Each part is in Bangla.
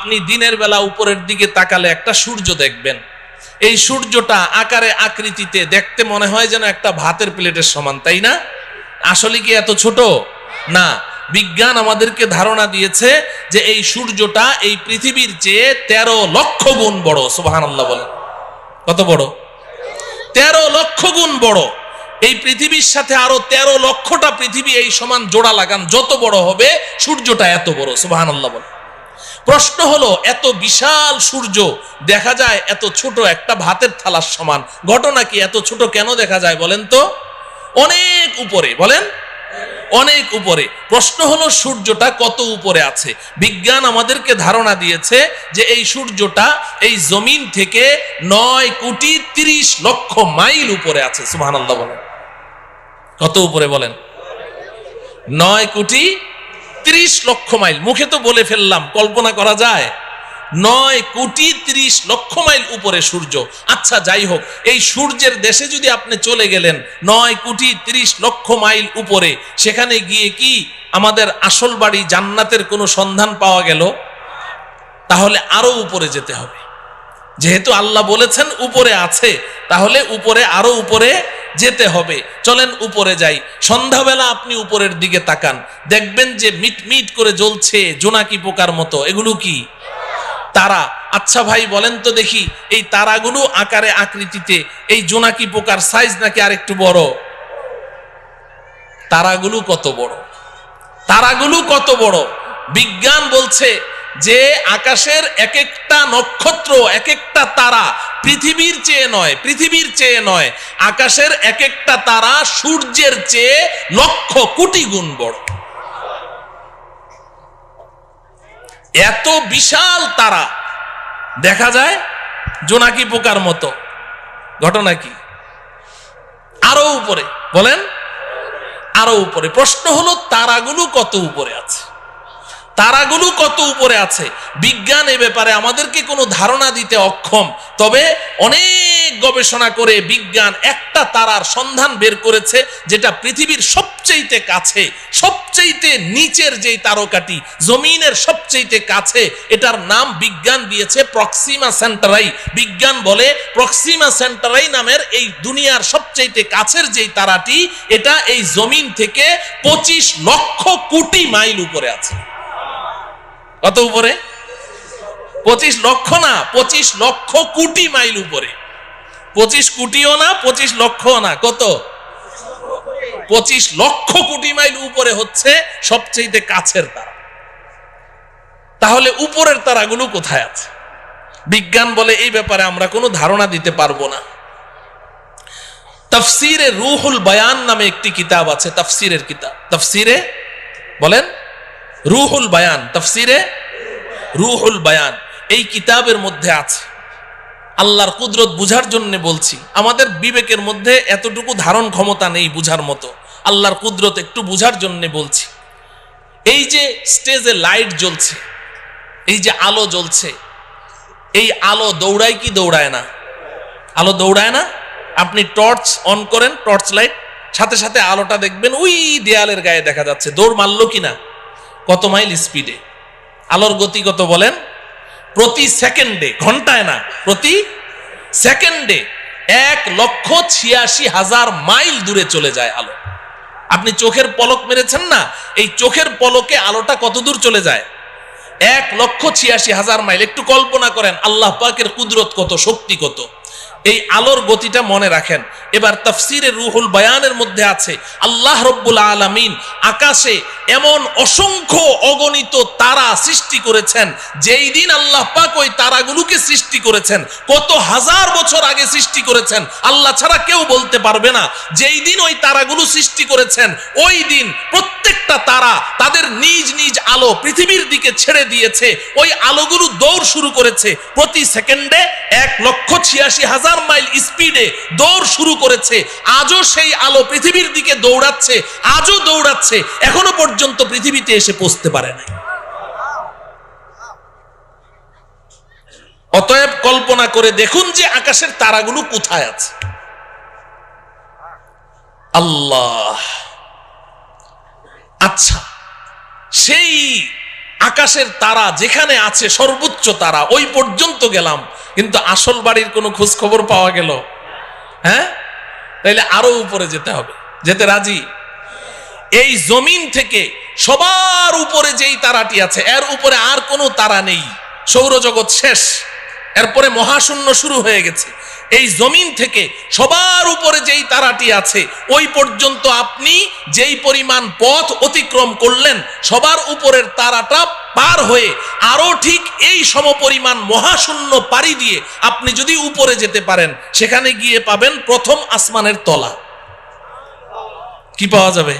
আপনি দিনের বেলা উপরের দিকে তাকালে একটা সূর্য দেখবেন। এই সূর্যটা আকারে আকৃতিতে দেখতে মনে হয় যেন একটা ভাতের প্লেটের সমান, তাই না? আসলে কি এত ছোট না। বিজ্ঞান আমাদেরকে ধারণা দিয়েছে যে এই সূর্যটা এই পৃথিবীর চেয়ে 13 লক্ষ গুণ বড়। সুবহানাল্লাহ বলেন। কত বড়? 13 লক্ষ গুণ বড়। এই পৃথিবীর সাথে আরো 13 লক্ষটা পৃথিবী এই সমান জোড়া লাগান, যত বড় হবে সূর্যটা এত বড়। সুবহানাল্লাহ বলেন। প্রশ্ন হলো, এত বিশাল সূর্য দেখা যায় এত ছোট একটা ভাতের থালার সমান, ঘটনা কি? এত ছোট কেন দেখা যায় বলেন তো? অনেক উপরে, বলেন অনেক উপরে। প্রশ্ন হলো সূর্যটা কত উপরে আছে? বিজ্ঞান আমাদেরকে ধারণা দিয়েছে যে এই সূর্যটা এই জমিন থেকে 9,30,00,000 মাইল উপরে আছে। সুবহানাল্লাহ বলেন। কত উপরে বলেন? 9,30,00,000 মাইল। মুখে তো বলে ফেললাম, কল্পনা করা যায়? 9,30,00,000 মাইল উপরে সূর্য। আচ্ছা যাই হোক, এই সূর্যের দেশে যদি আপনি চলে গেলেন 9,30,00,000 মাইল উপরে, সেখানে গিয়ে কি আমাদের আসল বাড়ি জান্নাতের কোনো সন্ধান পাওয়া গেল? তাহলে আরো উপরে যেতে হবে। যেহেতু আল্লাহ বলেছেন উপরে আছে, তাহলে উপরে আরো উপরে যেতে হবে। চলেন উপরে যাই। সন্ধ্যাবেলা আপনি উপরের দিকে তাকান, দেখবেন যে মিটমিট করে জ্বলছে জোনাকি পোকার মতো। এগুলো কি? তারা। আচ্ছা ভাই বলেন তো দেখি, এই তারাগুলো আকারে আকৃতিতে এই জোনাকি পোকার সাইজ নাকি আরেকটু বড়? তারাগুলো কত বড়? তারাগুলো কত বড়? বিজ্ঞান বলছে যে আকাশের এক একটা নক্ষত্র, এক একটা তারা পৃথিবীর চেয়ে নয়, পৃথিবীর চেয়ে নয়, আকাশের এক একটা তারা সূর্যের চেয়ে লক্ষ কোটি গুণ বড়। এত বিশাল তারা দেখা যায় জোনাকি পোকার মতো। ঘটনা কি? আরো উপরে, বলেন আরো উপরে। প্রশ্ন হলো তারাগুলো কত উপরে আছে? তারাগুলো কত উপরে আছে? বিজ্ঞান এ ব্যাপারে আমাদেরকে কোনো ধারণা দিতে অক্ষম। তবে অনেক গবেষণা করে বিজ্ঞান একটা তারার সন্ধান বের করেছে, যেটা পৃথিবীর সবচেয়ে কাছে, সবচেয়ে নিচের যেই তারকাটি, জমিনের সবচেয়ে কাছে, এটার নাম বিজ্ঞান দিয়েছে প্রক্সিমা সেন্টারাই। বিজ্ঞান বলে প্রক্সিমা সেন্টারাই নামের এই দুনিয়ার সবচেয়ে কাছের যেই তারাটি, এটা এই জমিন থেকে 25 লক্ষ কোটি মাইল উপরে আছে। কত উপরে? 25 লক্ষ না, 25 লক্ষ কোটি মাইল উপরে। 25 কোটিও না, 25 লক্ষও না, কত? 25 লক্ষ কোটি মাইল উপরে হচ্ছে সবচেয়ে কাছের তারা। তাহলে উপরের তারাগুলো কোথায় আছে? বিজ্ঞান বলে এই ব্যাপারে আমরা কোনো ধারণা দিতে পারবো না। তাফসিরে রুহুল বায়ান নামে একটি কিতাব আছে, তাফসিরের কিতাব। তাফসিরে বলেন রুহুল বায়ান, তাফসিরে রুহুল বায়ান। এই কিতাবের মধ্যে আছে, আল্লাহর কুদরত বুঝার জন্য বলছি, আমাদের বিবেকের মধ্যে এতটুকু ধারণ ক্ষমতা নেই বুঝার মতো, আল্লাহর কুদরত একটু বুঝার জন্য বলছি। এই যে স্টেজে লাইট জ্বলছে, এই যে আলো জ্বলছে, এই আলো দৌড়ায় কি দৌড়ায় না? আলো দৌড়ায় না? আপনি টর্চ অন করেন, টর্চ লাইট, সাথে সাথে আলোটা দেখবেন ওই দেয়ালের গায়ে দেখা যাচ্ছে। দৌড় মারলো কিনা? কত মাইল স্পিডে? আলোর গতি কত বলেন? প্রতি সেকেন্ডে, ঘন্টায় না, প্রতি সেকেন্ডে 1,86,000 মাইল দূরে চলে যায় আলো। আপনি চোখের পলক মেরেছেন না, এই চোখের পলকে আলোটা কত দূর চলে যায়? 1,86,000 মাইল। একটু কল্পনা করেন আল্লাহ পাকের কুদরত কত, শক্তি কত। এই আলোর গতিটা মনে রাখেন। এবার তাফসিরে রুহুল বায়ানের মধ্যে আছে, আল্লাহ রব্বুল আলামিন আকাশে এমন অসংখ্য অগণিত তারা সৃষ্টি করেছেন। যেই দিন আল্লাহ পাক ওই তারাগুলোকে সৃষ্টি করেছেন, কত হাজার বছর আগে সৃষ্টি করেছেন আল্লাহ ছাড়া কেউ বলতে পারবে না। যেই দিন ওই তারাগুলো সৃষ্টি করেছেন, ওই দিন প্রত্যেকটা তারা তাদের নিজ নিজ আলো পৃথিবীর দিকে ছেড়ে দিয়েছে। ওই আলোগুলো দৌড় শুরু করেছে প্রতি সেকেন্ডে 1,86,000 মাইল স্পিডে দৌড় শুরু করেছে। আজও সেই আলো পৃথিবীর দিকে দৌড়াচ্ছে, আজও দৌড়াচ্ছে, এখনো পর্যন্ত পৃথিবীতে এসে পৌঁছতে পারে নাই। অতএব কল্পনা করে দেখুন যে আকাশের তারাগুলো কোথায় আছে। আল্লাহ। আচ্ছা, সেই আকাশের তারা যেখানে আছে সর্বোচ্চ তারা ওই পর্যন্ত গেলাম, কিন্তু আসল বাড়ির কোনো খোঁজ খবর পাওয়া গেল? হ্যাঁ, তাইলে আরো উপরে যেতে হবে। যেতে রাজি? এই জমিন থেকে সবার উপরে যেই তারাটি আছে এর উপরে আর কোনো তারা নেই, সৌরজগৎ শেষ, এরপরে মহাশূন্য শুরু হয়ে গেছে। এই জমিন থেকে সবার উপরে যেই তারাটি আছে ওই পর্যন্ত আপনি যেই পরিমাণ পথ অতিক্রম করলেন, সবার উপরের তারাটা পার হয়ে আরো ঠিক এই সমপরিমাণ মহাশূন্য পাড়ি দিয়ে আপনি যদি উপরে যেতে পারেন, সেখানে গিয়ে পাবেন প্রথম আসমানের তলা। কি পাওয়া যাবে?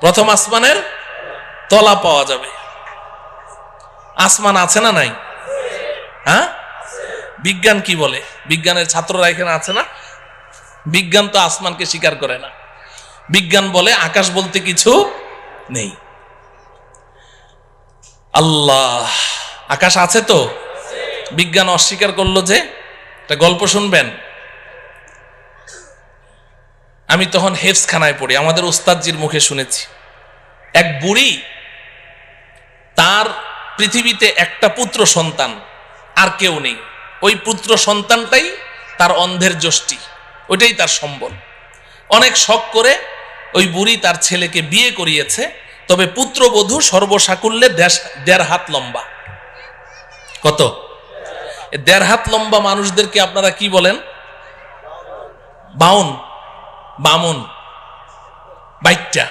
প্রথম আসমানের তলা পাওয়া যাবে। আসমান আছে না নাই? হ্যাঁ, বিজ্ঞান কি বলে? বিজ্ঞানের ছাত্ররা এখানে আছে না? বিজ্ঞান তো আসমানকে স্বীকার করে না। বিজ্ঞান বলে আকাশ বলতে কিছু নেই। আল্লাহ, আকাশ আছে তো, বিজ্ঞান অস্বীকার করলো যে। একটা গল্প শুনবেন। আমি তখন হেফজখানায় পড়ি, আমাদের উস্তাদজির মুখে শুনেছি। এক বুড়ি, তার পৃথিবীতে একটা পুত্র সন্তান, আর কেউ নেই। ওই পুত্র সন্তানটাই তার অন্ধের যষ্টি, ওইটাই তার সম্বল। অনেক শখ করে ওই বুড়ি তার ছেলেকে বিয়ে করিয়েছে, তবে পুত্রবধূ সর্বসাকুল্যে 1.5 হাত লম্বা। কত? 1.5 হাত লম্বা মানুষদেরকে আপনারা কি বলেন? বামুন, বাইটটা।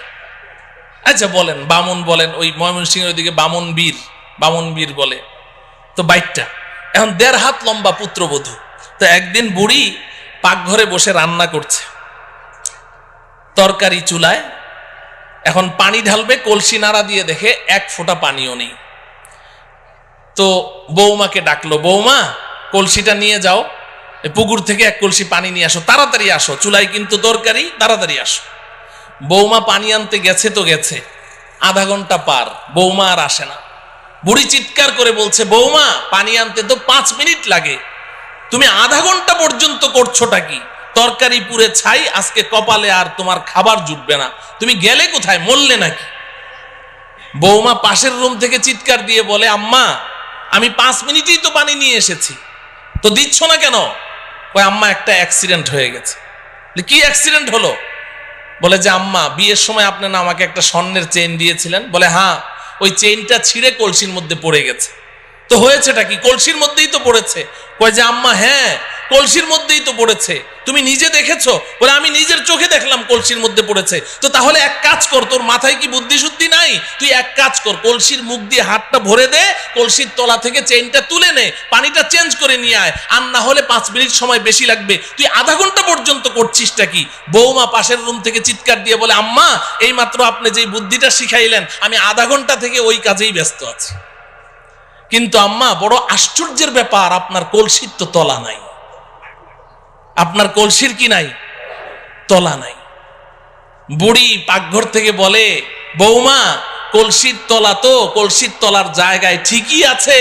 আচ্ছা বলেন, বামুন বলেন। ওই ময়মনসিংহের ওইদিকে বামুন বীর বলে, তো বাইটটা। এখন 1.5 হাত লম্বা পুত্রবধূ। তো একদিন বুড়ি পাকঘরে বসে রান্না করছে, তরকারি চুলায়। এখন পানি ঢালবে, কলসি নাড়া দিয়ে দেখে 1 ফোঁটা পানিও নেই। তো বৌমাকে ডাকলো, বৌমা কলসিটা নিয়ে যাও, পুকুর থেকে 1 কলসি পানি নিয়ে আসো, তাড়াতাড়ি আসো, চুলায় কিন্তু তরকারি, তাড়াতাড়ি আসো। বৌমা পানি আনতে গেছে তো গেছে, আধা ঘন্টা পার, বৌমা আর আসে না। বুড়ি চিৎকার করে বলছে, বৌমা পানি আনতে তো 5 মিনিট লাগে, তুমি আধা ঘন্টা পর্যন্ত করছোটা কি? তরকারি পুড়ে ছাই, আজকে কপালে আর তোমার খাবার জুটবে না, তুমি গেলে কোথায়, মরলে নাকি? বৌমা পাশের রুম থেকে চিৎকার দিয়ে বলে, আম্মা আমি 5 মিনিটেই তো পানি নিয়ে এসেছি, তো দিচ্ছ না কেন? ওই আম্মা একটা অ্যাক্সিডেন্ট হয়ে গেছে। কি অ্যাক্সিডেন্ট হলো? বলে যে আম্মা বিয়ের সময় আপনি না আমাকে একটা স্বর্ণের চেইন দিয়েছিলেন। বলে হ্যাঁ, ওই চেইনটা ছিঁড়ে কলসির মধ্যে পড়ে গেছে। তো হয়েছেটা কি? কলসির মধ্যেই তো পড়েছে। কয় যে আম্মা হ্যাঁ, কলসির মধ্যেই তো পড়েছে, তুমি নিজে দেখেছো? বলে আমি নিজের চোখে দেখলাম কলসির মধ্যে পড়েছে। তো তাহলে এক কাজ কর, তোর মাথায় কি বুদ্ধি শুদ্ধি নাই? তুই এক কাজ কর, কলসির মুখ দিয়ে হাতটা ভরে দে, কলসির তলা থেকে চেইনটা তুলে নে, পানিটা চেঞ্জ করে নিয়ে আয়, আর না হলে 5 মিনিট সময় বেশি লাগবে, তুই আধা ঘন্টা পর্যন্ত করছিসটা কি? বৌমা পাশের রুম থেকে চিৎকার দিয়ে বলে, আম্মা এই মাত্র আপনি যেই বুদ্ধিটা শিখাইলেন, আমি আধা ঘন্টা থেকে ওই কাজেই ব্যস্ত আছি। কিন্তু আম্মা বড় আশ্চর্যের ব্যাপার, আপনার কলসির তো তলা নাই। আপনার কলসির কি নাই? তলা নাই। বুড়ি পাকঘর থেকে বলে, বৌমা কলসির তলা তো কলসির তলার জায়গায় ঠিকই আছে,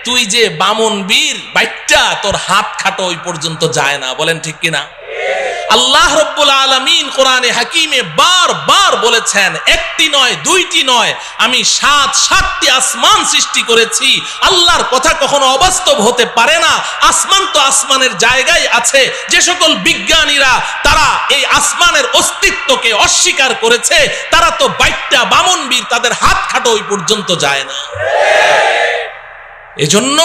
তুই যে বামন বীর বাইটটা, তোর হাত খাটো ওই পর্যন্ত যায় না। বলেন ঠিক কিনা? আল্লাহ রব্বুল আলামিন কোরআনে হাকিমে বারবার বলেছেন, একটি নয়, দুইটি নয়, আমি 7টি আসমান সৃষ্টি করেছি। আল্লাহর কথা কখনো অবাস্তব হতে পারে না। আসমান তো আসমানের জায়গায় আছে। যে সকল বিজ্ঞানীরা তারা এই আসমানের অস্তিত্বকে অস্বীকার করেছে, তারা তো বাইটটা বামন বীর, তাদের হাত খাটো ওই পর্যন্ত যায় না। এজন্য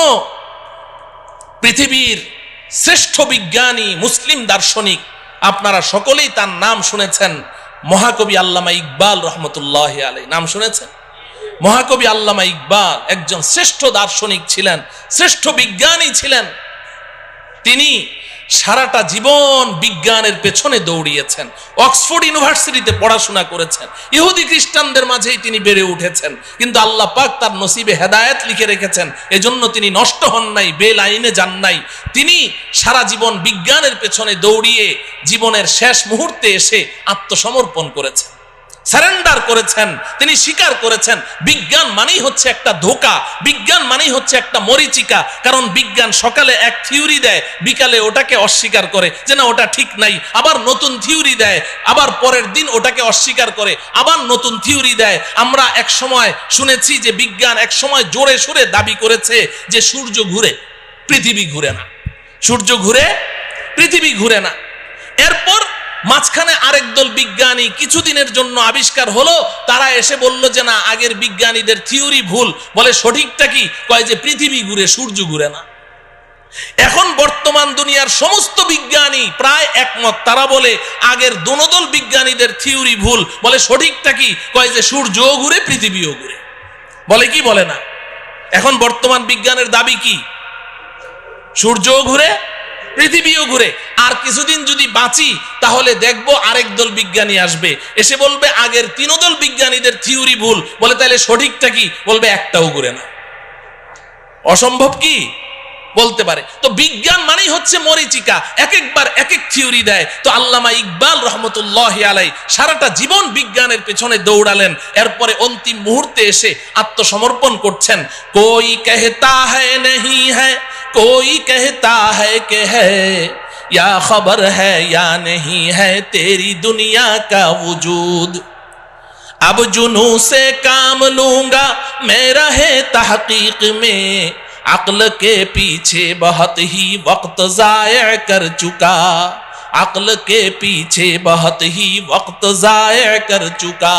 পৃথিবীর শ্রেষ্ঠ বিজ্ঞানী মুসলিম দার্শনিক, আপনারা সকলেই তার নাম শুনেছেন, মহাকবি আল্লামা ইকবাল রহমতুল্লাহ আলাইহি। নাম শুনেছেন? মহাকবি আল্লামা ইকবাল একজন শ্রেষ্ঠ দার্শনিক ছিলেন, শ্রেষ্ঠ বিজ্ঞানী ছিলেন। তিনি সারাটা জীবন বিজ্ঞানের পেছনে দৌড়িয়েছেন, অক্সফোর্ড ইউনিভার্সিটিতে পড়াশোনা করেছেন, ইহুদি খ্রিস্টানদের মাঝেই তিনি বেড়ে উঠেছেন, কিন্তু আল্লাহ পাক তার নসিবে হেদায়েত লিখে রেখেছেন, এজন্য তিনি নষ্ট হন নাই, বেলাইনে যান নাই। তিনি সারা জীবন বিজ্ঞানের পেছনে দৌড়িয়ে জীবনের শেষ মুহূর্তে এসে আত্মসমর্পণ করেছেন। সারেন্ডার করেছেন, তিনি স্বীকার করেছেন বিজ্ঞান মানেই হচ্ছে একটা ধোঁকা, বিজ্ঞান মানেই হচ্ছে একটা মরিচিকা। কারণ বিজ্ঞান সকালে এক থিওরি দেয়, বিকালে ওটাকে অস্বীকার করে যে না ওটা ঠিক নাই, আবার নতুন থিওরি দেয়, আবার পরের দিন ওটাকে অস্বীকার করে, আবার নতুন থিওরি দেয়। আমরা এক সময় শুনেছি যে বিজ্ঞান এক সময় জোরে সোরে দাবি করেছে যে সূর্য ঘুরে, পৃথিবী ঘুরে না, সূর্য ঘুরে, পৃথিবী ঘুরে না। এরপর মাঝখানে আরেক দল বিজ্ঞানী কিছুদিনের জন্য আবিষ্কার হলো, তারা এসে বলল যে না আগের বিজ্ঞানীদের থিওরি ভুল। বলে সঠিকটা কি? কয় যে পৃথিবী ঘুরে, সূর্য ঘুরে না। এখন বর্তমান দুনিয়ার সমস্ত বিজ্ঞানী প্রায় একমত, তারা বলে আগের দোনোদল বিজ্ঞানীদের থিওরি ভুল। বলে সঠিকটা কি? কয় যে সূর্যও ঘুরে, পৃথিবীও ঘুরে। বলে কি বলে না? এখন বর্তমান বিজ্ঞানের দাবি কি? সূর্যও ঘুরে, পৃথিবীও ঘুরে। আর কিছুদিন যদি বাঁচি তাহলে দেখবো আরেক দল বিজ্ঞানী আসবে, এসে বলবে আগের তিনোদল বিজ্ঞানীদের থিওরি ভুল। বলে তাহলে সঠিকটা কি? বলবে একটাও ঘুরে না। অসম্ভব কি? বলতে পারে। তো বিজ্ঞান মানেই হচ্ছে মরিচিকা, এক একবার এক এক থিওরি দেয়। তো আল্লামা ইকবাল রহমতুল্লাহি আলাইহি সারাটা জীবন বিজ্ঞানের পেছনে দৌড়ালেন, এরপরে অন্তিম মুহূর্তে এসে আত্মসমর্পণ করছেন। কোই कहता है नहीं है, कोई कहता है कि है, या खबर है या नहीं है तेरी दुनिया का वजूद। अब जुनू से काम लूंगा मैं रहे तहकीक में, अक्ल के पीछे बहुत ही वक्त जाया कर चुका, अक्ल के पीछे बहुत ही वक्त जाया कर चुका।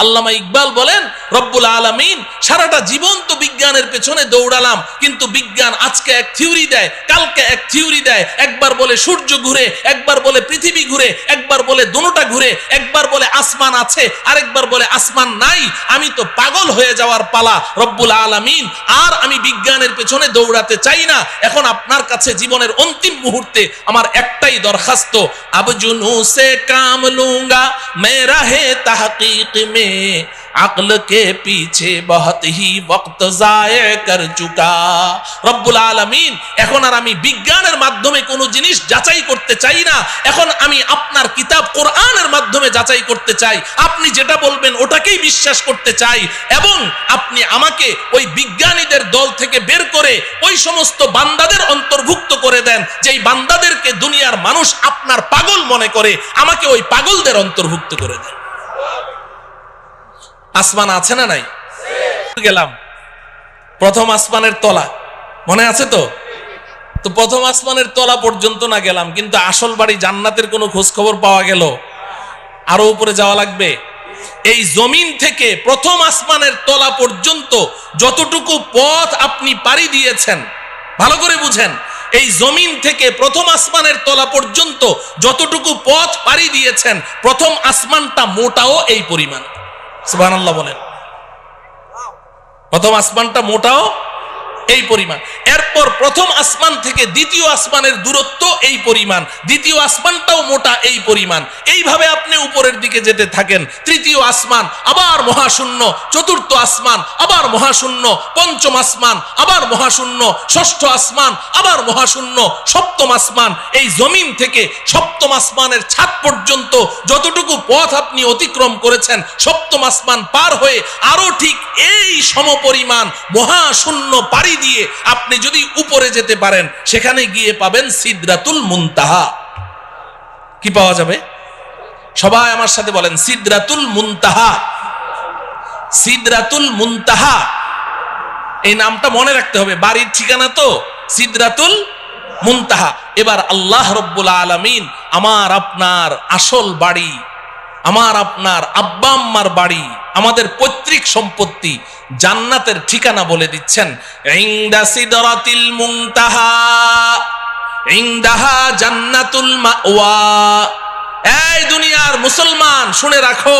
আল্লামা ইকবাল বলেন রব্বুল আলামিন সারাটা জীবন তো বিজ্ঞানের পেছনে দৌড়ালাম, কিন্তু বিজ্ঞান আজকে এক থিওরি দেয়, কালকে এক থিওরি দেয়। একবার বলে সূর্য ঘুরে, একবার বলে পৃথিবী ঘুরে, একবার বলে দুটোটা ঘুরে, একবার বলে আসমান আছে, আরেকবার বলে আসমান নাই। আমি তো পাগল হয়ে যাওয়ার পালা রব্বুল আলামিন। আর আমি বিজ্ঞানের পেছনে দৌড়াতে চাই না। এখন আপনার কাছে জীবনের অন্তিম মুহূর্তে আমার একটাই দরখাস্ত, अब जुनू से काम लूंगा मैं रहे तहकीक में, अक्ल के पीछे बहुत ही वक्त जाया कर चुका। রব্বুল আলামিন এখন আর আমি বিজ্ঞানের মাধ্যমে কোনো জিনিস যাচাই করতে চাই না, এখন আমি আপনার কিতাব কোরআনের মাধ্যমে যাচাই করতে চাই। আপনি যেটা বলবেন ওটাকেই বিশ্বাস করতে চাই, এবং আপনি আমাকে ওই বিজ্ঞানীদের দল থেকে বের করে ওই সমস্ত বান্দাদের অন্তর্ভুক্ত করে দেন যেই বান্দাদেরকে দুনিয়ার মানুষ আপনার পাগল মনে করে, আমাকে ওই পাগলদের অন্তর্ভুক্ত করে দেন। আসমান আছে না নাই? গেলাম প্রথম আসমানের তলা, মনে আছে তো? তো প্রথম আসমানের তলা পর্যন্ত না গেলাম, কিন্তু আসল বাড়ি জান্নাতের কোনো খোঁজ খবর পাওয়া গেল? আরো উপরে যাওয়া লাগবে। এই জমিন থেকে প্রথম আসমানের তলা পর্যন্ত যতটুকু পথ আপনি পাড়ি দিয়েছেন, ভালো করে বুঝেন, এই জমিন থেকে প্রথম আসমানের তলা পর্যন্ত যতটুকু পথ পাড়ি দিয়েছেন, প্রথম আসমানটা মোটাও এই পরিমাণ। সুবহানাল্লাহ বলেন। প্রথম আসমানটা মোটাও এই পরিমাণ। এরপর প্রথম আসমান থেকে দ্বিতীয় আসমানের দূরত্ব এই পরিমাণ, দ্বিতীয় আসমানটাও মোটা এই পরিমাণ। এইভাবে আপনি উপরের দিকে যেতে থাকেন, তৃতীয় আসমান আবার মহাশূন্য, চতুর্থ আসমান আবার মহাশূন্য, পঞ্চম আসমান আবার মহাশূন্য, ষষ্ঠ আসমান আবার মহাশূন্য, সপ্তম আসমান। এই জমিন থেকে সপ্তম আসমানের ছাদ পর্যন্ত যতটুকু পথ আপনি অতিক্রম করেছেন, সপ্তম আসমান পার হয়ে আরো ঠিক এই সমপরিমাণ মহাশূন্য পাড়ি দিয়ে আপনি যদি উপরে যেতে পারেন, সেখানে গিয়ে পাবেন সিদরাতুল মুনতাহা। কি পাওয়া যাবে? সবাই আমার সাথে বলেন সিদরাতুল মুনতাহা। সিদরাতুল মুনতাহা এই নামটা মনে রাখতে হবে, বাড়ির ঠিকানা তো সিদরাতুল মুনতাহা। এবার আল্লাহ রব্বুল আলামিন আমার আপনার আসল বাড়ি, আমার আপনার আব্বা আম্মার বাড়ি, আমাদের পৈতৃক সম্পত্তি জান্নাতের ঠিকানা বলে দিচ্ছেন। ইনদা সিদরাতিল মুনতাহা ইনদাহা জান্নাতুল মাওয়া। এই দুনিয়ার মুসলমান শুনে রাখো,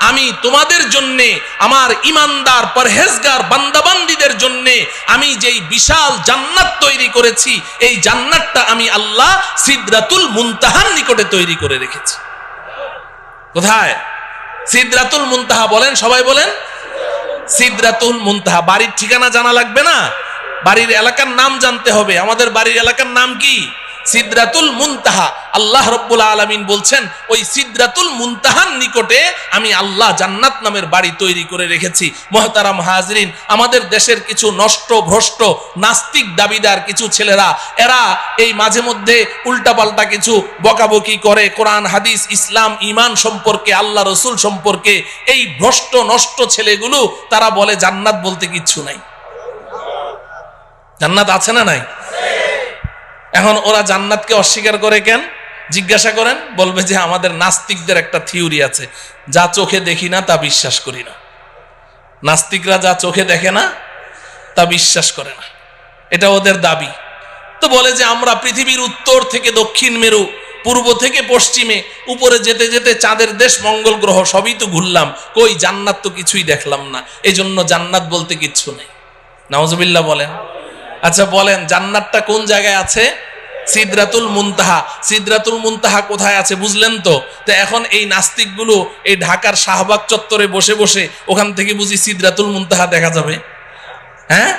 আমি তোমাদের জন্য, আমার ইমানদার পরহেজগার বান্দাবান্দীদের জন্য আমি যেই বিশাল জান্নাত তৈরি করেছি, এই জান্নাতটা আমি আল্লাহ সিদরাতুল মুনতাহার নিকটে তৈরি করে রেখেছি। কোথায়? সিদরাতুল মুনতাহা। বলেন, সবাই বলেন সিদরাতুল মুনতাহা। বাড়ির ঠিকানা জানা লাগবে না, বাড়ির এলাকার নাম জানতে হবে। আমাদের বাড়ির এলাকার নাম কি? সিদরাতুল মুনতাহা, আল্লাহ রাব্বুল আলামিন বলছেন ওই সিদরাতুল মুনতাহার নিকটে আমি আল্লাহ জান্নাত নামের বাড়ি তৈরি করে রেখেছি। মুহতারাম হাজরিন, আমাদের দেশের কিছু নষ্ট ভ্রষ্ট নাস্তিক দাবিদার কিছু ছেলেরা, এরা এই মাঝে মধ্যে উল্টাপাল্টা কিছু বকাবকি করে কোরআন হাদিস ইসলাম ঈমান সম্পর্কে, আল্লাহ রসুল সম্পর্কে। এই ভ্রষ্ট নষ্ট ছেলেগুলো তারা বলে জান্নাত বলতে কিচ্ছু নাই। জান্নাত আছে না নাই? এখন ওরা জান্নাতকে অস্বীকার করে কেন জিজ্ঞাসা করেন, বলবে যে আমাদের নাস্তিকদের একটা থিওরি আছে, যা চোখে দেখি না তা বিশ্বাস করি না। নাস্তিকরা যা চোখে দেখে না তা বিশ্বাস করে না, এটা ওদের দাবি। তো বলে যে আমরা পৃথিবীর উত্তর থেকে দক্ষিণ মেরু, পূর্ব থেকে পশ্চিমে, উপরে যেতে যেতে চাঁদের দেশ মঙ্গল গ্রহ সবই তো ঘুরলাম, কই জান্নাত তো কিছুই দেখলাম না, এই জন্য জান্নাত বলতে কিচ্ছু নেই। নাউজুবিল্লাহ বলেন। আচ্ছা বলেন, জান্নাতটা কোন জায়গায় আছে? সিদরাতুল মুনতাহা। সিদরাতুল মুনতাহা কোথায় আছে বুঝলেন তো? তো এখন এই নাস্তিকগুলো এই ঢাকার শাহবাগ চত্বরে বসে বসে ওখান থেকে বুঝি সিদরাতুল মুনতাহা দেখা যাবে? হ্যাঁ,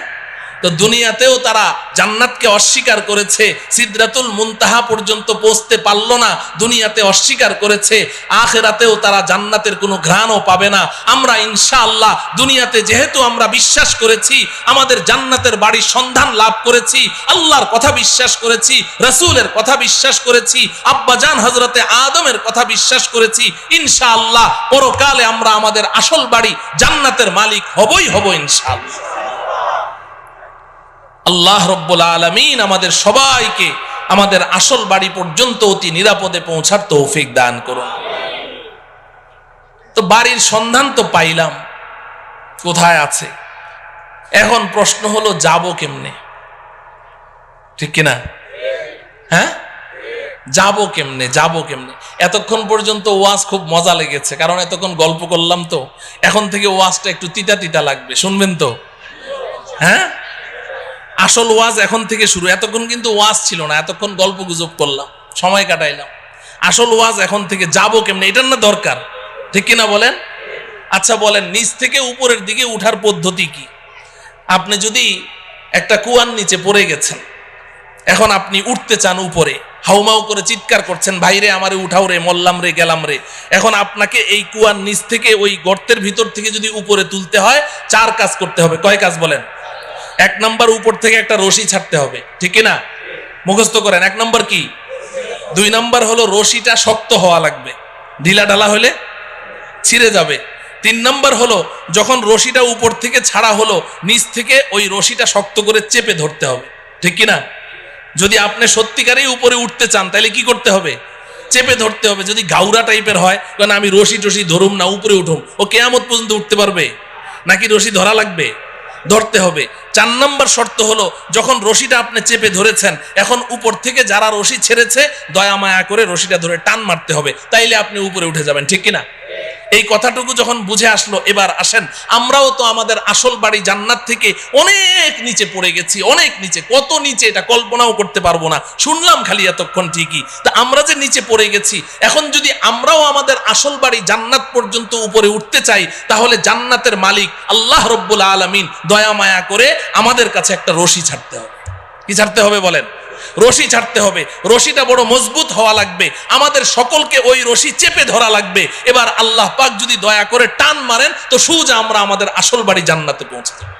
তো দুনিয়াতেও তারা জান্নাতকে অস্বীকার করেছে, সিদরাতুল মুনতাহা পর্যন্ত পৌঁছতে পারলো না, দুনিয়াতে অস্বীকার করেছে। আখিরাতেও তারা জান্নাতের কোনো ঘ্রাণও পাবে না। আমরা ইনশাআল্লাহ দুনিয়াতে যেহেতু আমরা বিশ্বাস করেছি, আমাদের জান্নাতের বাড়ির সন্ধান লাভ করেছি, আল্লাহর কথা বিশ্বাস করেছি, রাসূলের কথা বিশ্বাস করেছি, আব্বাজান হযরতে আদমের কথা বিশ্বাস করেছি, ইনশাআল্লাহ পরকালে আমরা আমাদের আসল বাড়ি জান্নাতের মালিক হবই হব ইনশাআল্লাহ। আল্লাহ রাব্বুল আলামিন আমাদের সবাইকে আমাদের আসল বাড়ি পর্যন্ত অতি নিরাপদে পৌঁছার তৌফিক দান করুন। তো বাড়ির সন্ধান তো পাইলাম, কোথায় আছে? এখন প্রশ্ন হলো যাব কেমনে? ঠিক কিনা? হ্যাঁ, যাব কেমনে? যাব কেমনে? এতক্ষণ পর্যন্ত ওয়াজ খুব মজা লেগেছে, কারণ এতক্ষণ গল্প করলাম। তো এখন থেকে ওয়াজটা একটু তিতা তিতা লাগবে, শুনবেন তো? হ্যাঁ, আসল ওয়াজ এখন থেকে শুরু। এতক্ষণ কিন্তু ওয়াজ ছিল না, এতক্ষণ গল্প গুজব করলাম, সময় কাটাইলাম। আসল ওয়াজ এখন থেকে। যাব কেমনে, এটার না দরকার, ঠিক কিনা বলেন? আচ্ছা বলেন, নিচ থেকে উপরের দিকে উঠার পদ্ধতি কি? আপনি যদি একটা কুয়ার নিচে পড়ে গেছেন, এখন আপনি উঠতে চান উপরে, হাউমাউ করে চিৎকার করছেন, ভাইরে আমারে উঠাও রে, মল্লাম রে, গেলাম রে। এখন আপনাকে এই কুয়ার নিচ থেকে ওই গর্তের ভিতর থেকে যদি উপরে তুলতে হয়, 4 কাজ করতে হবে। কয় কাজ বলেন? 1 নম্বর, উপর থেকে একটা রশি ছাড়তে হবে, ঠিক না? মুখস্থ করেন। 1 নম্বর কি? 2 নম্বর হলো রশিটা শক্ত হওয়া লাগবে, ঢিলা ঢালা হলে ছিঁড়ে যাবে। 3 নম্বর হলো যখন রশিটা উপর থেকে ছাড়া হলো, নিচ থেকে ওই রশিটা শক্ত করে চেপে ধরতে হবে, ঠিক কিনা? যদি আপনি সত্যিকারেই উপরে উঠতে চান তাহলে কি করতে হবে? চেপে ধরতে হবে। যদি গাউরা টাইপের হয়, কারণ আমি রশি টসি ধরুম না, উপরে উঠুম, ও কিয়ামত পর্যন্ত উঠতে পারবে নাকি? রশি ধরা লাগবে, ধরতে হবে। 4 নম্বর শর্ত হলো যখন রশিটা আপনি চেপে ধরেছেন, এখন উপর থেকে যারা রশি ছেড়েছে দয়া মায়া করে রশিটা ধরে টান মারতে হবে, তাইলে আপনি উপরে উঠে যাবেন, ঠিক কিনা? এই কথাটুকু যখন বুঝে আসলো, এবার আসেন, আমরাও তো আমাদের আসল বাড়ি জান্নাত থেকে অনেক নিচে পড়ে গেছি, অনেক নিচে। কত নিচে এটা কল্পনাও করতে পারবো না, শুনলাম খালি এতক্ষণ ঠিকই। তা আমরা যে নিচে পড়ে গেছি, এখন যদি আমরাও আমাদের আসল বাড়ি জান্নাত পর্যন্ত উপরে উঠতে চাই, তাহলে জান্নাতের মালিক আল্লাহ রাব্বুল আলামিন দয়া মায়া করে আমাদের কাছে একটা রশি ছাড়তে হবে। কি ছাড়তে হবে বলেন? রশি ছাড়তে হবে। রশিটা বড় মজবুত হওয়া লাগবে, আমাদের সকলকে ওই রশি চেপে ধরা লাগবে। এবার আল্লাহ পাক যদি দয়া করে টান মারেন, তো সোজা আমরা আমাদের আসল বাড়ি জান্নাতে পৌঁছে যাব।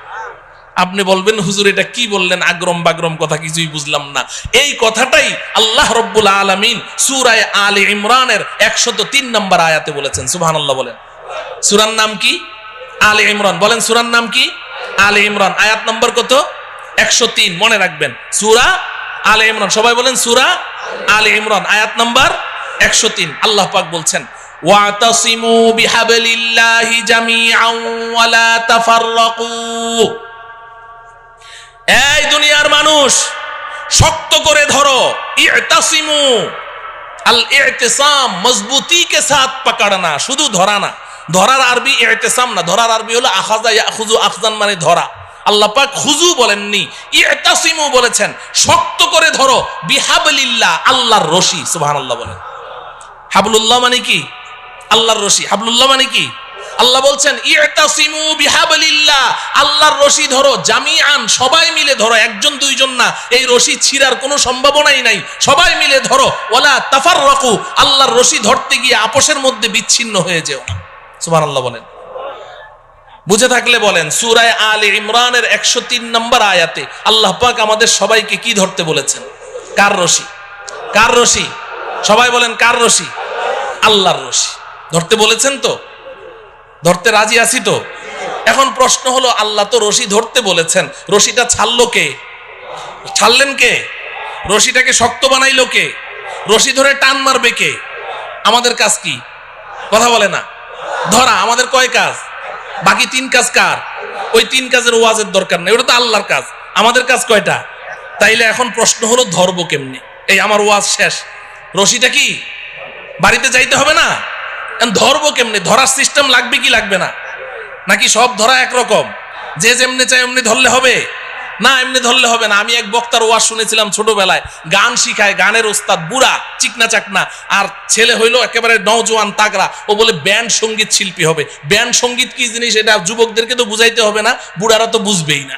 আপনি বলবেন, হুজুর এটা কি বললেন, আগ্রম বাগ্রম কথা, কিছুই বুঝলাম না। এই কথাটাই আল্লাহ রাব্বুল আলামিন সূরা আলে ইমরানের 103 নম্বর আয়াতে বলেছেন। সুবহানাল্লাহ বলেন। সূরার নাম কি? আলে ইমরান। বলেন সূরার নাম কি? আলে ইমরান। আয়াত নম্বর কত? 103। মনে রাখবেন, সূরা আলে ইমরান। সবাই বলেন সূরা আলে ইমরান, আয়াত নাম্বার 103। আল্লাহ পাক বলছেন, ওয়াতাসিমু বিহাবলিল্লাহি জামিআন ওয়া লা তাফাররাকু। এই দুনিয়ার মানুষ, শক্ত করে ধরো। ইতাসিমু, আল ইতিসাম মজবুতি কে সাথ পকড়না, শুধু ধরা না। ধরার আরবি ইতিসাম না, ধরার আরবি হলো আখাযা ইয়াখুযু, আখযান মানে ধরা। আল্লাহ পাক খুজু বলেননি, ইতাসিমু বলেছেন, শক্ত করে ধরো। বিহাবলিল্লাহ, আল্লাহর রশি। সুবহানাল্লাহ বলেন। হাবলুল্লাহ মানে কি? আল্লাহর রশি। হাবলুল্লাহ মানে কি? আল্লাহ বলছেন ইতাসিমু বিহাবলিল্লাহ, আল্লাহর রশি ধরো, জামিআন, সবাই মিলে ধরো, একজন দুইজন না, এই রশি ছিঁড়ার কোনো সম্ভাবনাই নাই, সবাই মিলে ধরো। ওয়ালা তাফাররাকু, আল্লাহর রশি ধরতে গিয়ে আপোষের মধ্যে বিচ্ছিন্ন হয়ে যেও না। সুবহানাল্লাহ বলেন। বুঝে থাকলে বলেন। সূরা আলে ইমরানের 103 নম্বর আয়াতে আল্লাহ পাক আমাদের সবাইকে কি ধরতে বলেছেন? কার রশি? কার রশি? সবাই বলেন কার রশি? আল্লাহর রশি ধরতে বলেছেন। তো ধরতে রাজি আছি তো? এখন প্রশ্ন হলো, আল্লাহ তো রশি ধরতে বলেছেন, রশিটা ছাড়লো কে? ছাড়লেন কে? রশিটাকে শক্ত বানাইলো কে? রশি ধরে টান মারবে কে? আমাদের কাজ কি? কথা বলে না। ধরা আমাদের কয় কাজ? বাকি 3 কাজ কার? ওই 3 কাজের ওয়াজের দরকার নেই, ওটা তো আল্লাহর কাজ। আমাদের কাজ কয়টা? তাইলে এখন প্রশ্ন হলো ধরবো কেমনে? এই আমার ওয়াজ শেষ, রশিটা কি বাড়িতে যাইতে হবে না? ধরবো কেমনে? ধরার সিস্টেম লাগবে কি লাগবে না? নাকি সব ধরা একরকম, যে যেমনি চাই এমনি ধরলে হবে? না, এমনি ধরলে হবে না। আমি এক বক্তার ওয়াজ শুনেছিলাম ছোটবেলায়, গান শিখায়, গানের ওস্তাদ, বুড়া চিকনা চাকনা, আর ছেলে হইলো একেবারে নওজোয়ান তাগড়া। ও বলে ব্যান্ড সঙ্গীত শিল্পী হবে। ব্যান্ড সঙ্গীত কি জিনিস এটা যুবকদেরকে তো বুঝাইতে হবে না, বুড়ারা তো বুঝবেই না,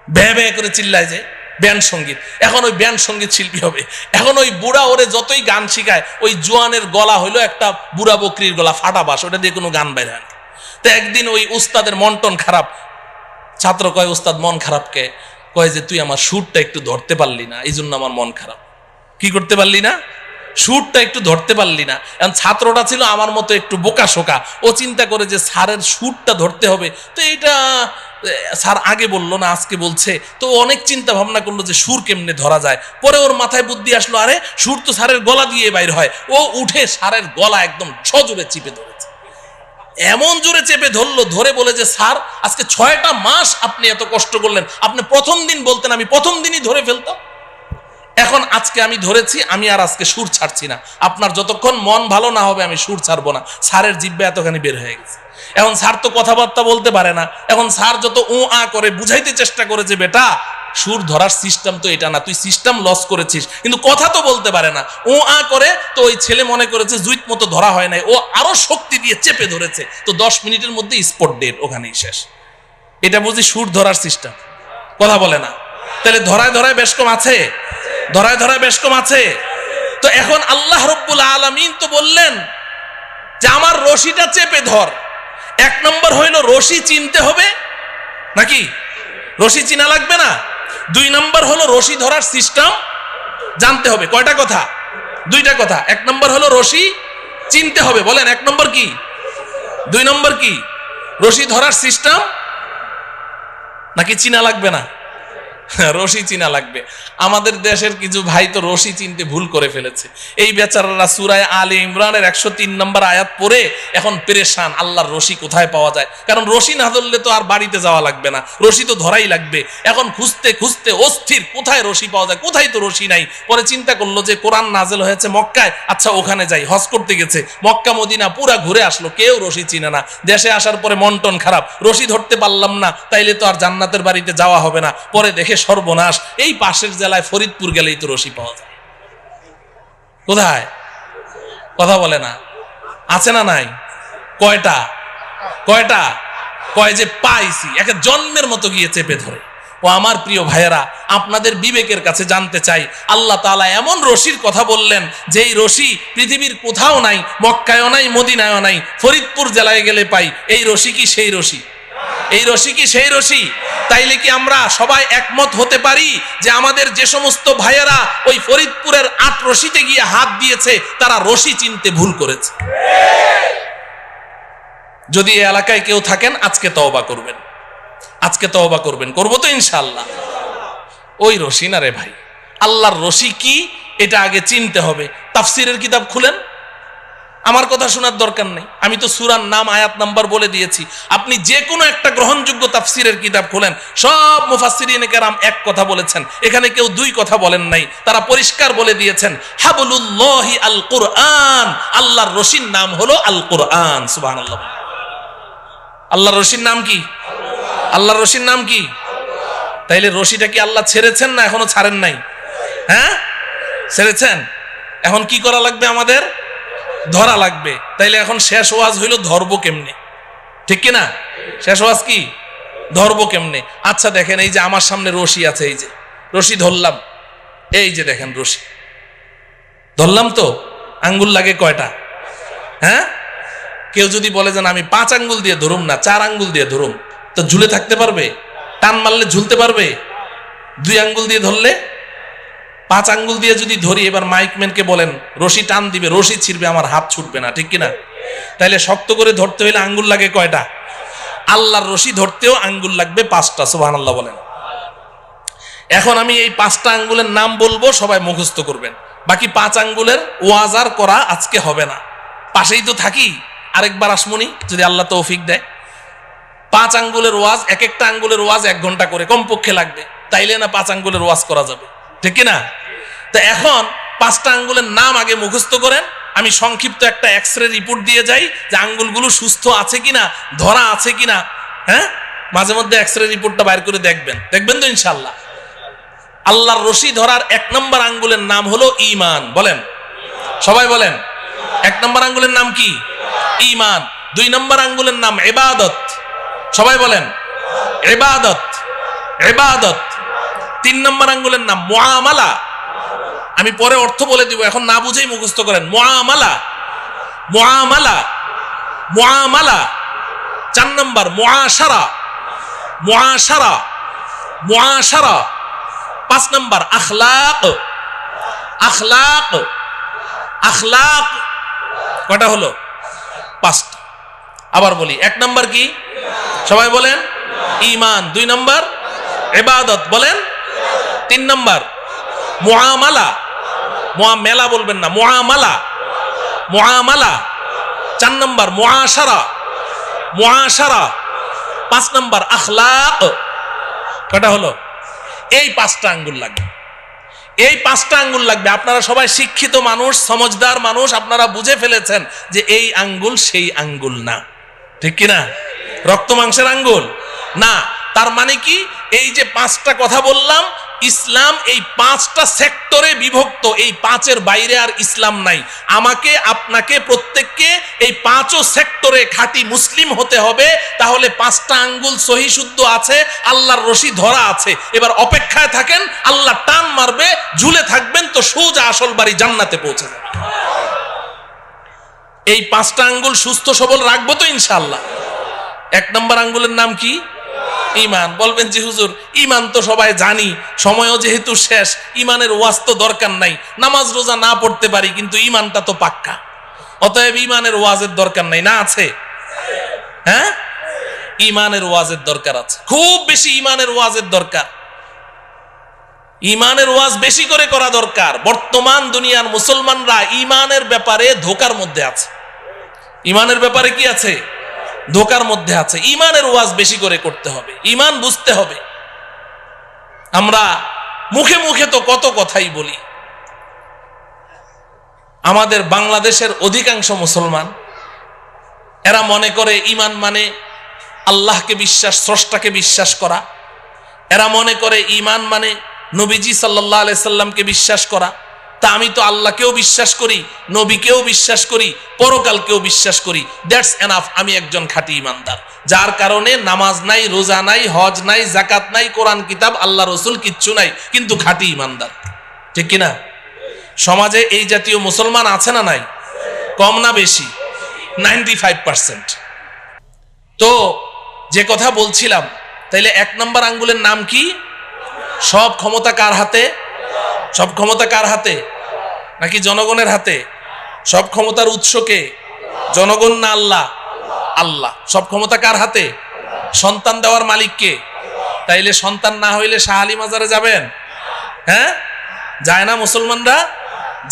ভ্যা ভ্যা করে চিল্লায় যে ব্যান্ড সঙ্গীত। এখন ওই ব্যান্ড সঙ্গীত শিল্পী হবে। এখন ওই বুড়া ওরে যতই গান শিখায়, ওই জোয়ানের গলা হইলো একটা বুড়া বকরির গলা, ফাটা বাস, ওটা দিয়ে কোনো গান বাইর হয় না। তো একদিন ওই উস্তাদের মন টন খারাপ, ছাত্র কয়, উস্তাদ মন খারাপকে? কয় যে তুই আমার সুরটা একটু ধরতে পারলি না, এই জন্য আমার মন খারাপ। কি করতে পারলি না? সুরটা একটু ধরতে পারলি না। এখন ছাত্রটা ছিল আমার মতো একটু বোকা শোকা, ও চিন্তা করে যে স্যারের সুরটা ধরতে হবে, তো এইটা স্যার আগে বললো না আজকে বলছে, তো অনেক চিন্তা ভাবনা করলো যে সুর কেমনে ধরা যায়। পরে ওর মাথায় বুদ্ধি আসলো, আরে সুর তো স্যারের গলা দিয়ে বাইর হয়। ও উঠে স্যারের গলা একদম সজোরে চিপে ধরেছে, এমন জোরে চেপে ধরলো, ধরে বলে যে স্যার আজকে 6টা মাস আপনি এত কষ্ট করলেন, আপনি প্রথম দিন বলতেন আমি প্রথম দিনই ধরে ফেলতাম। এখন আজকে আমি ধরেছি, আমি আর আজকে সুর ছাড়ছি না, আপনার যতক্ষণ মন ভালো না হবে আমি সুর ছাড়বো না। স্যারের জিহ্বা এতখানি বের হয়ে গেছে। এখন স্যার তো কথাবার্তা বলতে পারে না। এখন স্যার যত ও আ করে বুঝাইতে চেষ্টা করে যে বেটা সুর ধরার সিস্টেম তো এটা না, তুই সিস্টেম লস করেছিস, কিন্তু কথা তো বলতে পারে না, ও আ করে। তো ওই ছেলে মনে করেছে জুইত মতো ধরা হয় নাই, ও আরো শক্তি দিয়ে চেপে ধরেছে, তো 10 মিনিটের মধ্যে স্পট ডেড, ওখানেই শেষ। এটা বুঝি সুর ধরার সিস্টেম? কথা বলে না। তাহলে ধরায় ধরায় বেশ কম আছে, ধরায় ধরায় বেশ কম আছে। তো এখন আল্লাহ রব্বুল আলামিন তো বললেন যে আমার রশিটা চেপে ধর। 1 নম্বর হইল রশি চিনতে হবে, নাকি রশি চিনা লাগবে না? 2 নম্বর হলো রশি ধরার সিস্টেম জানতে হবে। কয়টা কথা? 2টা কথা। 1 নম্বর হলো রশি চিনতে হবে। বলেন 1 নম্বর কি? 2 নম্বর কি? রশি ধরার সিস্টেম নাকি চিনা লাগবে না? রশি চিনা লাগবে। আমাদের দেশের কিছু ভাই তো রশি চিনতে ভুল করে ফেলেছে। এই বেচারারা সূরা আলে ইমরানের 103 নম্বর আয়াত পড়ে এখন পেরেশান, আল্লাহর রশি কোথায় পাওয়া যায়। কারণ রশি না ধরলে তো আর বাড়িতে যাওয়া লাগবে না, রশি তো ধরাই লাগবে। এখন খুঁজতে খুঁজতে অস্থির, কোথায় রশি পাওয়া যায়, কোথায় তো রশি নাই। পরে চিন্তা করলো যে কোরআন নাজেল হয়েছে মক্কায়, আচ্ছা ওখানে যাই। হজ করতে গেছে, মক্কা মদিনা পুরা ঘুরে আসলো, কেউ রশি চিনে না। দেশে আসার পরে মন টন খারাপ, রশি ধরতে পারলাম না, তাইলে তো আর জান্নাতের বাড়িতে যাওয়া হবে না। পরে দেখে সর্বনাশ, এই পাশের জেলায় ফরিদপুর গেলেই তো রশি পাওয়া যায়। কোথায়? কথা বলে না। আছে না নাই? কয়টা? কয়টা? কয় যে পাইছি, একে জন্মের মতো গিয়ে চেপে ধরে। ও আমার প্রিয় ভাইয়েরা, আপনাদের বিবেকের কাছে জানতে চাই, আল্লাহ তাআলা এমন রশির কথা বললেন যেই রশি পৃথিবীর কোথাও নাই, মক্কায়ও নাই, মদিনায়ও নাই, ফরিদপুর জেলায় গেলে পাই। এই রশি কি সেই রশি? এই রশি কি সেই রশি? তাইলে কি আমরা সবাই একমত হতে পারি যে আমাদের যে সমস্ত ভাইয়েরা ওই ফরিদপুরের 8 রশিতে গিয়ে হাত দিয়েছে তারা রশি চিনতে ভুল করেছে? যদি এই এলাকায় কেউ থাকেন আজকে তওবা করবেন, আজকে তওবা করবেন। করবো তো ইনশাআল্লাহ। ওই রশি না রে ভাই, আল্লাহর রশি কি এটা আগে চিনতে হবে। তাফসিরের কিতাব খুলেন, আমার কথা শোনার দরকার নেই, আমি তো সূরার নাম আয়াত নাম্বার বলে দিয়েছি। আপনি যে কোনো একটা গ্রহণযোগ্য তাফসিরের কিতাব খোলেন, সব মুফাসসিরিনে কেরাম এক কথা বলেছেন, এখানে কেউ 2 কথা বলেন নাই। তারা পরিষ্কার বলে দিয়েছেন হাবলুল্লাহি আল কুরআন, আল্লাহর রশির নাম হলো আল কুরআন। সুবহানাল্লাহ। আল্লাহর রশির নাম কি? আল্লাহর রশির নাম কি? তাইলে রশিটা কি আল্লাহ ছেড়েছেন না এখনো ছাড়েন নাই? হ্যাঁ ছেড়েছেন। এখন কি করা লাগবে আমাদের? ধরা লাগবে। তাইলে এখন শেষ ওয়াজ হইল ধরবো কেমনে, ঠিক কিনা? শেষ ওয়াজ কি, ধরবো কেমনে? আচ্ছা দেখেন, এই যে আমার সামনে রশি আছে, এই যে রশি ধরলাম, এই যে দেখেন রশি ধরলাম, তো আঙ্গুল লাগে কয়টা? হ্যাঁ, কেউ যদি বলে যে আমি 5 আঙ্গুল দিয়ে ধরুম না, 4 আঙ্গুল দিয়ে ধরুম, তো ঝুলে থাকতে পারবে? টান মারলে ঝুলতে পারবে? 2 আঙ্গুল দিয়ে ধরলে? 5 আঙ্গুল দিয়ে যদি ধরি, এবার মাইকম্যানকে বলেন রশি টান দিবে, রশি ছিড়বে, আমার হাত ছুটবে না, ঠিক কিনা? তাইলে শক্ত করে ধরতে হইলে আঙ্গুল লাগে কয়টা? আল্লাহর রশি ধরতেও আঙ্গুল লাগবে 5টা। সুবহানাল্লাহ বলেন। এখন আমি এই 5টা আঙ্গুলের নাম বলবো, সবাই মুখস্থ করবেন। বাকি 5 আঙ্গুলের ওয়াজ আর করা আজকে হবে না, পাশেই তো থাকি, আরেকবার আসমুনি যদি আল্লাহ তৌফিক দেয়। 5 আঙ্গুলের ওয়াজ, এক একটা আঙ্গুলের ওয়াজ 1 ঘন্টা করে কমপক্ষে লাগবে, তাইলে না 5 আঙ্গুলের ওয়াজ করা যাবে, ঠিক কিনা? তো এখন 5টা আঙ্গুলের নাম আগে মুখস্থ করেন, আমি সংক্ষিপ্ত একটা এক্সরে রিপোর্ট দিয়ে যাই যে আঙ্গুলগুলো সুস্থ আছে কিনা, ধরা আছে কিনা। হ্যাঁ, মাঝে মধ্যে এক্সরে রিপোর্টটা বাইর করে দেখবেন, দেখবেন তো ইনশাআল্লাহ। আল্লাহর রশি ধরার 1 নম্বর আঙ্গুলের নাম হলো ঈমান। বলেন, সবাই বলেন। 1 নম্বর আঙ্গুলের নাম কি? ঈমান। 2 নম্বর আঙ্গুলের নাম ইবাদত। সবাই বলেন, ইবাদত, ইবাদত। 3 নম্বর আঙ্গুলের নাম মুআমালা। আমি পরে অর্থ বলে দিব, এখন না বুঝেই মুখস্থ করেন। মুআমালা, মুআমালা, মুআমালা। 4 নম্বর মুআশারা, মুআশারা, মুআশারা। 5 নম্বর আখলাক, আখলাক, আখলাক। কয়টা হলো? 5টা। আবার বলি, 1 নম্বর কি? সবাই বলেন, ঈমান। 2 নম্বর ইবাদত, বলেন। 3 নম্বর মুআমালা, মুআমালা বলবেন না, মুআমালা, মুআমালা। 4 নম্বর মুআশারা, মুআশারা। 5 নম্বর আখলাক। কয়টা হলো? এই 5টা আঙ্গুল লাগবে, এই 5টা আঙ্গুল লাগবে। আপনারা সবাই শিক্ষিত মানুষ, সমজদার মানুষ, আপনারা বুঝে ফেলেছেন যে এই আঙ্গুল সেই আঙ্গুল না, ঠিক কিনা? রক্ত মাংসের আঙ্গুল না। তার মানে কি? এই যে 5টা কথা বললাম, ইসলাম এই 5টা সেক্টরে বিভক্ত, এই 5-এর বাইরে আর ইসলাম নাই। আমাকে, আপনাকে, প্রত্যেককে এই 5ও সেক্টরে খাঁটি মুসলিম হতে হবে। তাহলে 5টা আঙ্গুল সহি শুদ্ধ আছে, আল্লাহর রশি ধরা আছে। এবার অপেক্ষায় থাকেন, আল্লাহ টান মারবে, ঝুলে থাকবেন, তো সোজা আসল বাড়ি জান্নাতে পৌঁছে যাবে। এই 5টা আঙ্গুল সুস্থ সবল রাখবো তো ইনশাআল্লাহ। 1 নম্বর আঙ্গুলের নাম কি? ঈমান। বলবেন যে হুজুর, ঈমান তো সবাই জানি, সময়ও যেহেতু শেষ, ঈমানের ওয়াজ তো দরকার নাই, নামাজ রোজা না পড়তে পারি, কিন্তু ঈমানটা তো পাক্কা, অতএব ঈমানের ওয়াজের দরকার নাই। না আছে? হ্যাঁ, ঈমানের ওয়াজের দরকার আছে, খুব বেশি ঈমানের ওয়াজের দরকার। ঈমানের ওয়াজ বেশি করে করা দরকার। বর্তমান দুনিয়ার মুসলমানরা ঈমানের ব্যাপারে ধোকার মধ্যে আছে। ঈমানের ব্যাপারে কি আছে? ধোকার মধ্যে আছে। ঈমানের ওয়াজ বেশি করে করতে হবে, ঈমান বুঝতে হবে। আমরা মুখে মুখে তো কত কথাই বলি। আমাদের বাংলাদেশের অধিকাংশ মুসলমান, এরা মনে করে ঈমান মানে আল্লাহকে বিশ্বাস, স্রষ্টাকে বিশ্বাস করা। এরা মনে করে ঈমান মানে নবীজি সাল্লাল্লাহু আলাইহি সাল্লামকে বিশ্বাস করা। তা আমি তো আল্লাহকেও বিশ্বাস করি, নবীকেও বিশ্বাস করি, পরকালকেও বিশ্বাস করি, দ্যাটস এনাফ, আমি একজন খাঁটি ঈমানদার। যার কারণে নামাজ নাই, রোজা নাই, হজ নাই, যাকাত নাই, কোরআন কিতাব, আল্লাহ রসুল কিচ্ছু নাই, কিন্তু খাঁটি ঈমানদার, ঠিক কিনা? সমাজে এই জাতীয় মুসলমান আছে না নাই? কম না বেশি? 95%। তো যে কথা বলছিলাম, তাইলে 1 নম্বর আঙ্গুলের নাম কি? সব ক্ষমতা কার হাতে? সব ক্ষমতা কার হাতে? নাকি জনগণের হাতে? সব ক্ষমতার উৎস কে? জনগণ না আল্লাহ? আল্লাহ। সব ক্ষমতা কার হাতে? সন্তান দেওয়ার মালিক কে? তাইলে সন্তান না হইলে শাহ আলী মাজারে যাবেন? হ্যাঁ, যায় না মুসলমানরা?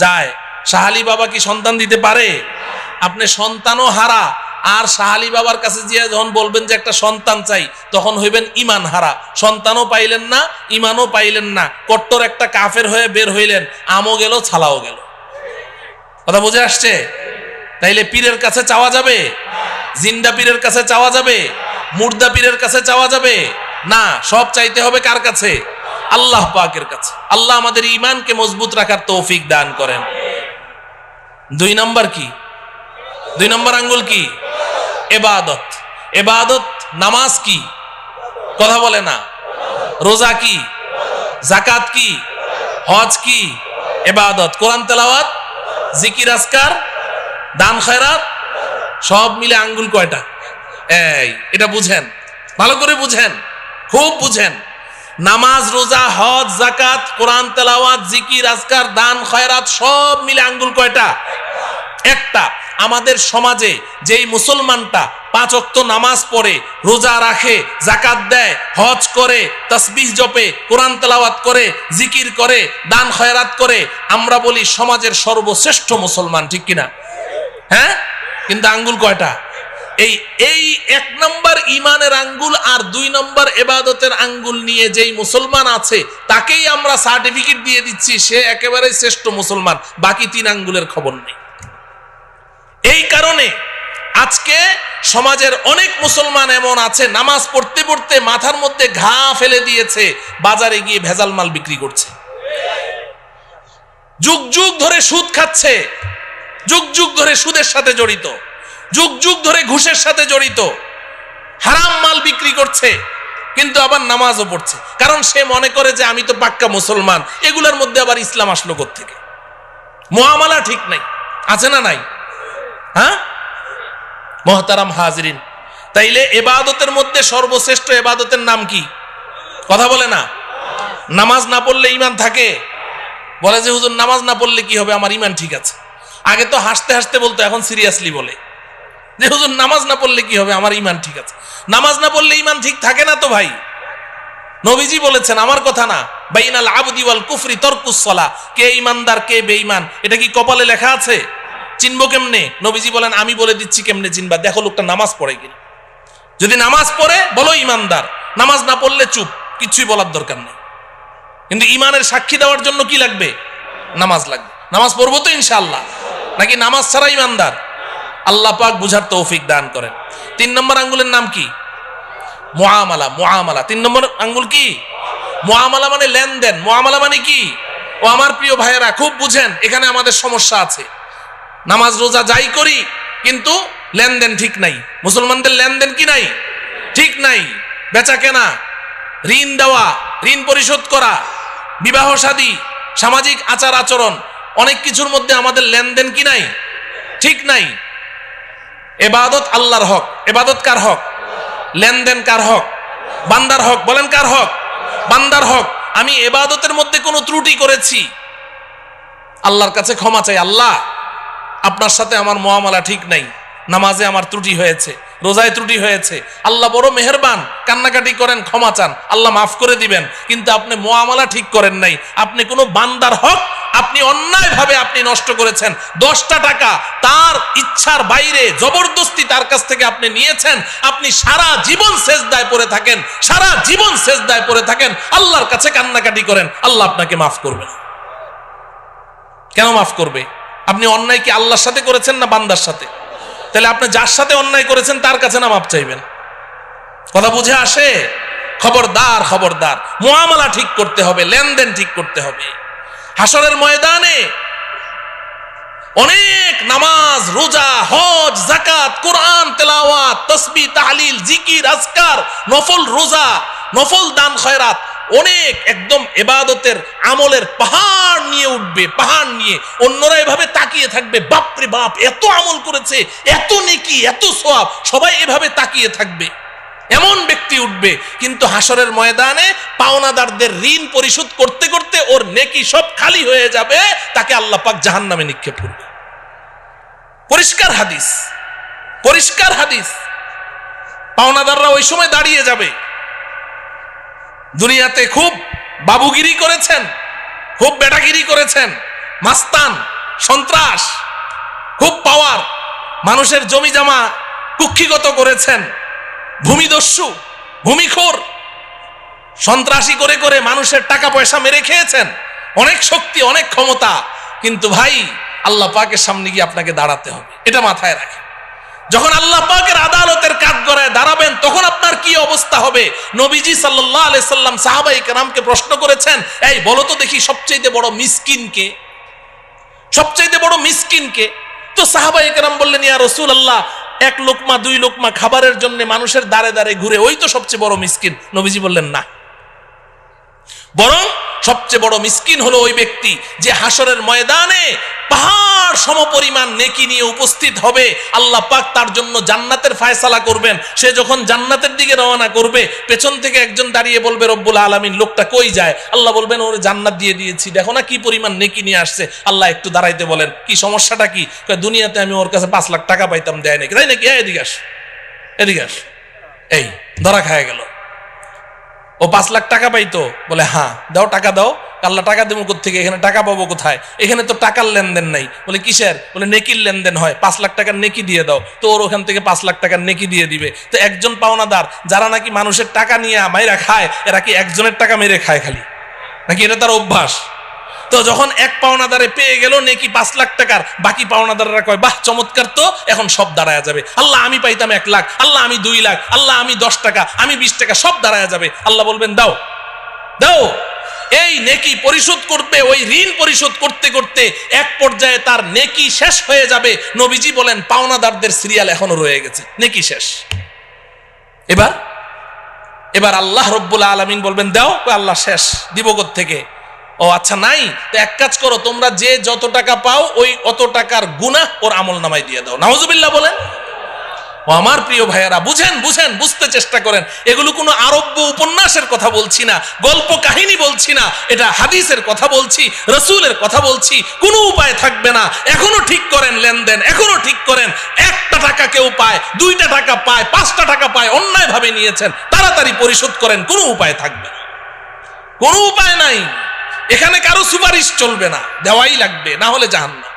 যায়। শাহ আলী বাবা কি সন্তান দিতে পারে? আপনি সন্তানও হারা, আর শাহ আলী বাবার কাছে গিয়ে যখন বলবেন যে একটা সন্তান চাই, তখন হইবেন ঈমান হারা। সন্তানও পাইলেন না, ঈমানও পাইলেন না, কট্টর একটা কাফের হয়ে বের হইলেন, আমও গেল, ছালাও গেল। কথা বুঝে আসছে? তাইলে পীরের কাছে চাওয়া যাবে? জিন্দা পীরের কাছে চাওয়া যাবে? মুর্দা পীরের কাছে চাওয়া যাবে না। সব চাইতে হবে কার কাছে? আল্লাহ পাকের কাছে। আল্লাহ আমাদের ঈমানকে মজবুত রাখার তৌফিক দান করেন। 2 নাম্বার কি? 2 নম্বর আঙ্গুল কি? ইবাদত। ইবাদত নামাজ কি? কথা বলে না। রোজা কি? যাকাত কি? হজ কি? ইবাদত। কোরআন তেলাওয়াত, জিকির আজকার, দান খয়রাত সব মিলে আঙ্গুল কয়টা? এটা বুঝেন, ভালো করে বুঝেন, খুব বুঝেন। নামাজ, রোজা, হজ, যাকাত, কোরআন তেলাওয়াত, জিকির আজকার, দান খয়রাত সব মিলে আঙ্গুল কয়টা? একটা। আমাদের সমাজে যেই মুসলমানটা 5 ওয়াক্ত নামাজ পড়ে, রোজা রাখে, যাকাত দেয়, হজ করে, তাসবিহ জপে, কোরআন তেলাওয়াত করে, জিকির করে, দান খয়রাত করে, আমরা বলি সমাজের সর্বশ্রেষ্ঠ মুসলমান, ঠিক কিনা? হ্যাঁ, কিন্তু আঙ্গুল কয়টা? এই 1 নম্বর ইমানের আঙ্গুল আর 2 নম্বর ইবাদতের আঙ্গুল নিয়ে যেই মুসলমান আছে তাকেই আমরা সার্টিফিকেট দিয়ে দিচ্ছি সে একেবারে শ্রেষ্ঠ মুসলমান, বাকি 3 আঙ্গুলের খবর নেই। এই কারণে আজকে সমাজের অনেক মুসলমান এমন আছে নামাজ পড়তে পড়তে মাথার মধ্যে ঘা ফেলে দিয়েছে, বাজারে গিয়ে ভেজাল মাল বিক্রি করছে, যুগ যুগ ধরে সুদ খাচ্ছে, যুগ যুগ ধরে সুদের সাথে জড়িত, যুগ যুগ ধরে ঘুষের সাথে জড়িত, হারাম মাল বিক্রি করছে, কিন্তু আবার নামাজও পড়ছে। কারণ সে মনে করে যে আমি তো পাক্কা মুসলমান, এগুলোর মধ্যে আবার ইসলাম আসলো কোত্থেকে? মুআমালা ঠিক নাই, আছে না নাই? হ্যাঁ মুহতারাম হাজিরিন, তাইলে ইবাদতের মধ্যে সর্বশ্রেষ্ঠ ইবাদতের নাম কি? কথা বলে না। নামাজ না পড়লে ঈমান থাকে? বলে যে হুজুর নামাজ না পড়লে কি হবে, আমার ঈমান ঠিক আছে। আগে তো হাসতে হাসতে বলতো, এখন সিরিয়াসলি বলে যে হুজুর নামাজ না পড়লে কি হবে, আমার ঈমান ঠিক আছে। নামাজ না পড়লে ঈমান ঠিক থাকে না তো ভাই। নবীজি বলেছেন, আমার কথা না, বাইনাল আবদি ওয়াল কুফরি তারকুস সালাহ, কে ঈমানদার কে বেঈমান এটা কি কপালে লেখা আছে? চিনবো কেমনে? নবীজি বলেন, আমি বলে দিচ্ছি কেমনে চিনবা, দেখো লোকটা নামাজ পড়ে কিনা। যদি নামাজ পড়ে বলো ঈমানদার, নামাজ না পড়লে চুপ, কিছুই বলার দরকার নেই। কিন্তু ঈমানের সাক্ষী দেওয়ার জন্য কি লাগবে? নামাজ লাগবে। নামাজ পড়বো তো ইনশাআল্লাহ, নাকি নামাজ ছাড়া ঈমানদার? আল্লাহ পাক বুঝার তৌফিক দান করেন। 3 নম্বর আঙ্গুলের নাম কি? মুআমালা। মুআমালা 3 নম্বর আঙ্গুল কি? মুআমালা মানে লেনদেন। মুআমালা মানে কি? ও আমার প্রিয় ভাইয়েরা খুব বুঝেন, এখানে আমাদের সমস্যা আছে। নামাজ রোজা যাই করি কিন্তু লেনদেন ঠিক নাই। মুসলমানদের লেনদেন কি নাই? ঠিক নাই। বেচা কেনা, ঋণ দেওয়া, ঋণ পরিশোধ করা, বিবাহ শাদী, সামাজিক আচার আচরণ, অনেক কিছুর মধ্যে আমাদের লেনদেন কি নাই? ঠিক নাই। ইবাদত আল্লাহর হক। ইবাদত কার হক? লেনদেন কার হক? বান্দার হক। বলেন কার হক? বান্দার হক। আমি ইবাদতের মধ্যে কোনো ত্রুটি করেছি, আল্লাহর কাছে ক্ষমা চাই। আল্লাহ, আপনার সাথে আমার মুআমালা ঠিক নাই, নামাজে আমার ত্রুটি হয়েছে, রোজায় ত্রুটি হয়েছে। আল্লাহ বড় মেহেরবান, কান্নাকাটি করেন, ক্ষমা চান, আল্লাহ মাফ করে দিবেন। কিন্তু আপনি মুআমালা ঠিক করেন নাই। আপনি কোনো বান্দার হক আপনি অন্যায়ভাবে আপনি নষ্ট করেছেন। 10টা টাকা তার ইচ্ছার বাইরে জবরদস্তি তার কাছ থেকে আপনি নিয়েছেন। আপনি সারা জীবন সেজদায় পড়ে থাকেন, সারা জীবন সেজদায় পড়ে থাকেন, আল্লাহর কাছে কান্নাকাটি করেন, আল্লাহ আপনাকে মাফ করবে না। কেন মাফ করবে? আপনি অন্যায় কি আল্লাহর সাথে করেছেন না বান্দার সাথে? তাহলে আপনি যার সাথে অন্যায় করেছেন তার কাছে না মাপ চাইবেন? কথা বুঝে আসে? খবরদার, খবরদার, মুআমালা ঠিক করতে হবে, লেনদেন ঠিক করতে হবে। হাসরের ময়দানে অনেক নামাজ, রোজা, হজ, যাকাত, কোরআন তেলাওয়াত, তাসবিহ, তাহলিল, জিকির, আজকার, নফল রোজা, নফল দান খয়রাত, অনেক একদম ইবাদতের আমলের পাহাড় নিয়ে উঠবে, পাহাড় নিয়ে। অন্যরা এভাবে তাকিয়ে থাকবে, বাপরে বাপ এত আমল করেছে, এত নেকি, এত সওয়াব, সবাই এভাবে তাকিয়ে থাকবে। এমন ব্যক্তি উঠবে, কিন্তু হাসরের ময়দানে পাওনাদারদের ঋণ পরিশোধ করতে করতে ওর নেকি সব খালি হয়ে যাবে, তাকে আল্লাহ পাক জাহান্নামে নিক্ষেপ করবে। পরিষ্কার হাদিস, পরিষ্কার হাদিস। পাওনাদাররা ওই সময় দাঁড়িয়ে যাবে, দুনিয়াতে খুব বাবুগিরি করেছেন, খুব বেটাগিরি করেছেন, মাস্তান, সন্ত্রাস, খুব পাওয়ার, মানুষের জমি জমা কুক্ষিগত করেছেন, ভূমিদস্যু, ভূমিখোর, সন্ত্রাসী করে করে মানুষের টাকা পয়সা মেরে খেয়েছেন, অনেক শক্তি, অনেক ক্ষমতা। কিন্তু ভাই আল্লাহ পাকের সামনে গিয়ে আপনাকে দাঁড়াতে হবে, এটা মাথায় রাখেন। যখন আল্লাহ পাকের আদালতের কাঠগড়ায় দাঁড়াবেন তখন আপনার কি অবস্থা হবে? নবীজি সাল্লাল্লাহু আলাইহি সাল্লাম সাহাবায়ে কেরামকে প্রশ্ন করেছেন, এই বলো তো দেখি সবচেয়ে বড় মিসকিন কে? সবচেয়ে বড় মিসকিন কে? তো সাহাবায়ে কেরাম বললেন, ইয়া রাসূলুল্লাহ, এক লোকমা দুই লোকমা খাবারের জন্য মানুষের দাঁড়ে দাঁড়ে ঘুরে, ওই তো সবচেয়ে বড় মিসকিন। নবীজি বললেন না, বরং সবচেয়ে বড় মিসকিন হলো ওই ব্যক্তি যে হাসরের ময়দানে পাহাড় সমপরিমাণ নেকি নিয়ে উপস্থিত হবে। আল্লাহ পাক তার জন্য জান্নাতের ফায়সালা করবেন। সে যখন জান্নাতের দিকে রওনা করবে, পেছন থেকে একজন দাঁড়িয়ে বলবে, রব্বুল আলামিন, লোকটা কই যায়? আল্লাহ বলবেন, ওর জান্নাত দিয়ে দিয়েছি, দেখো না কি পরিমাণ নেকি নিয়ে আসছে। আল্লাহ একটু দাঁড়াইতে বলেন, কি সমস্যাটা কি? দুনিয়াতে আমি ওর কাছে 5 লাখ টাকা পাইতাম, দেয় নাকি? তাই নাকি? এদিকে আস, এদিকে আস। এই ধরা খায় গেল। ও 5 লাখ টাকা পাইতো? বলে হ্যাঁ। দাও, টাকা দাও। আল্লাহ টাকা দেবো কোথেকে? এখানে টাকা পাবো কোথায়? এখানে তো টাকার লেনদেন নাই। বলে কিসের? বলে নেকির লেনদেন হয়, 5 লাখ টাকার নেকি দিয়ে দাও। তো ওর ওখান থেকে 5 লাখ টাকার নেকি দিয়ে দিবে। তো একজন পাওনাদার যারা নাকি মানুষের টাকা নিয়ে মাইরা খায়, এরা কি একজনের টাকা মেরে খায় খালি, নাকি এটা তার অভ্যাস? তো যখন এক পাওনাদারে পেয়ে গেল নেকি 5 লাখ টাকার, বাকি পাওনাদাররা কয়, বাহ চমৎকার, তো এখন সব দাঁড়ায় যাবে। আল্লাহ আমি পাইতাম 1 লাখ, আল্লাহ আমি 2 লাখ, আল্লাহ আমি 10 টাকা, আমি 20 টাকা, সব দাঁড়ায় যাবে। আল্লাহ বলবেন, দাও দাও। এই নেকি পরিশোধ করবে, ওই ঋণ পরিশোধ করতে করতে এক পর্যায়ে তার নেকি শেষ হয়ে যাবে। নবীজি বলেন, পাওনাদারদের সিরিয়াল এখনো রয়ে গেছে, নেকি শেষ। এবার আল্লাহ রব্বুল আলামিন বলবেন, দাও। আল্লাহ শেষ, দিব কোত্থেকে? ও আচ্ছা নাই, তো এক কাজ করো, তোমরা যে যত টাকা পাও ওই অত টাকার গুনাহ ওর আমল নামায় দিয়ে দাও। নাউজুবিল্লাহ বলেন। ও আমার প্রিয় ভাইয়েরা, বুঝেন, বুঝতে চেষ্টা করেন। এগুলো কোনো আরব্য উপন্যাসের কথা বলছি না, গল্প কাহিনী বলছি না, এটা হাদিসের কথা বলছি, রাসূলের কথা বলছি। কোনো উপায় থাকবে না, এখনো ঠিক করেন লেনদেন, এখনো ঠিক করেন। 1টা টাকা কেউ পায়, 2টা টাকা পায়, 5টা টাকা পায়, অন্যায় ভাবে নিয়েছেন, তাড়াতাড়ি পরিশোধ করেন। কোনো উপায় থাকবে না, কোনো উপায় নাই। এখানে কারো সুপারিশ চলবে না, দেওয়াই লাগবে, না হলে জাহান্নাম।